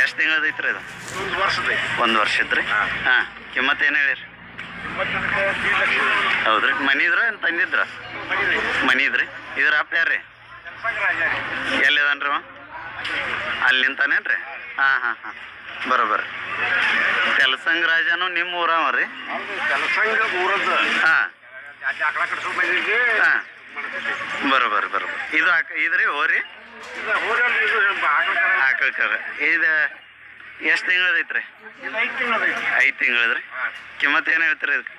ಎಷ್ಟು ತಿಂಗಳದೈತ್ರಿ ಇದು? ಒಂದು ವರ್ಷದ. ಒಂದು ವರ್ಷ ಇದ್ರಿ. ಹಾಂ, ಕಿಮ್ಮತ್ತು ಏನು ಹೇಳಿರಿ? ಹೌದ್ರಿ. ಮನಿ ಇದ್ರ ಏನು ತಂದಿದ್ರ? ಮನಿ ಇದ್ರಿ. ಇದ್ರ ಅಪ್ಪ ಯಾರ್ರಿ? ಎಲ್ಲಿದನ್ರಿ ಅವ? ಅಲ್ಲಿ ನಿಂತಾನೇನ್ರಿ? ಹಾಂ ಹಾಂ ಹಾಂ, ಬರೋಬ್ಬರ. ತೆಲಸಂಗ ರಾಜನು ನಿಮ್ಮ ಊರವ ರೀ? ಕೆಲಸಂಗ ಊರದ್ದು. ಹಾಂ ಆಕಳ ಕಟ್ಸ್ಕೊಂಡ್ ಬಂದಿದ್ವಿ. ಹಾಂ, ಬರೋಬ್ಬರ ಬರೋಬ್ಬರ. ಇದು ಇದ್ರಿ ಹೋರಿ? ಆಕಳ ಕರ. ಇದು ಎಷ್ಟು ತಿಂಗಳದೈತ್ರಿ? 5 ತಿಂಗಳದ್ರಿ. ಕಿಮ್ಮತ್ತು ಏನು ಹೇಳ್ತೀರಿ ಇದಕ್ಕೆ?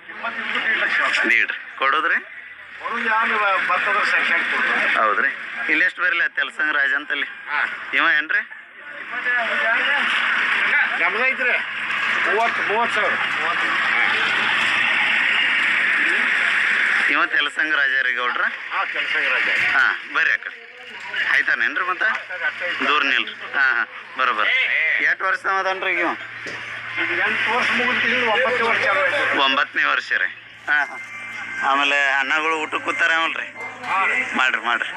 ನೀಡ್ರಿ. ಕೊಡೋದ್ರಿ? ಹೌದ್ರಿ. ಇಲ್ಲಿ ಎಷ್ಟು ಬರಲಿ ತೆಲಸಂಗ ರಾಜ ಅಂತಲ್ಲಿ? ಇವ ಏನ್ರಿ? ನಮ್ದೈತ್ರಿ 30 ಸಾವಿರ. ಇವ ತೆಲಸಂಗ ರಾಜ ರೀ ಗೌಡ್ರ? ಕೆಲಸಂಗ ರಾಜ. ಹಾಂ, ಬರ್ರಿ ಆ ಕಡೆ. ಆಯ್ತಾನೇನ್ರಿ ಮತ್ತೆ? ದೂರ ನಿಲ್ರಿ. ಹಾಂ ಹಾಂ, ಬರೋಬ್ಬರ. ಎಷ್ಟು ವರ್ಷ ಅದನ್ರಿ ಈಗ ಇವ? 8 ವರ್ಷ ಮುಗಿದ್ವಿ. 9 ವರ್ಷ. 9ನೇ ವರ್ಷ ರೀ. ಹಾಂ ಹಾಂ. ಆಮೇಲೆ ಅಣ್ಣಗಳು ಊಟಕ್ಕೆ ಕೂತಾರ ಅವಲ್ರಿ? ಮಾಡ್ರಿ ಮಾಡ್ರಿ.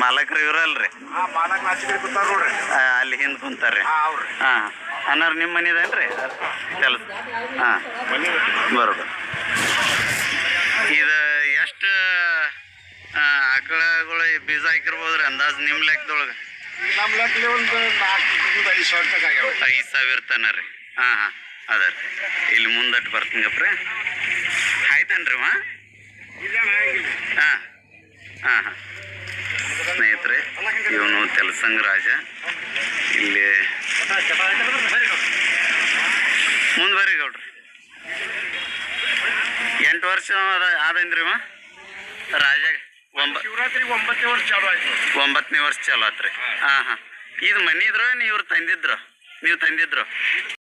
ಮಾಲಕ್ರು ಇವ್ರಲ್ರಿ? ಮಾಲಕ್ ನಾಚಿಕೆ ಕೂತಾರ ನೋಡ್ರಿ. ಅಲ್ಲಿ ಹಿಂದೆ ಕುಂತಾರ್ರಿ. ಹಾಂ ಹಾಂ, ಅನ್ನಾರ ನಿಮ್ಮ ಮನಿದೇನ್ರಿ ಕೆಲಸ? ಹಾಂ, ಬರೋಬ್ಬರ. ಇದು ಎಷ್ಟು ಆಕಳಗಳು ಬೀಜ ಹಾಕಿರ್ಬೋದ್ರಿ ಅಂದಾಜು ನಿಮ್ಮ ಲೆಕ್ಕದೊಳಗೆ? ನಮ್ಮ ಲೆಕ್ಕದಲ್ಲಿ ಒಂದು 4-5 ಸಾವಿರ ತನಕ ಆಗ್ಯಾವ. 5,000 ತನ ರೀ. ಹಾಂ ಹಾಂ, ಅದ ರೀ. ಇಲ್ಲಿ ಮುಂದಟ್ಟು ಬರ್ತೀನಿ ಗಪ್ರಿ. ಆಯ್ತೇನ್ರಿ ಅವ? ಹಾಂ ಹಾಂ ಹಾಂ. ಸ್ನೇಹಿತರೆ, ಇವನು ತೆಲಸಂಗ ರಾಜ. ಇಲ್ಲಿ ಮುಂದೆ ಬರ್ರಿ ಗೌಡ್ರಿ. 8 ವರ್ಷ ಆದೇನ್ರಿ ಇವ ರಾಜ? ಶಿವರಾತ್ರಿ 9ನೇ ವರ್ಷ ಚಾಲು ಆಯ್ತು. 9ನೇ ವರ್ಷ ಚಾಲು ಆತ್ರಿ. ಹಾಂ ಹಾಂ. ಇದು ಮನಿ ಇದ್ರ ನೀವು ತಂದಿದ್ರು?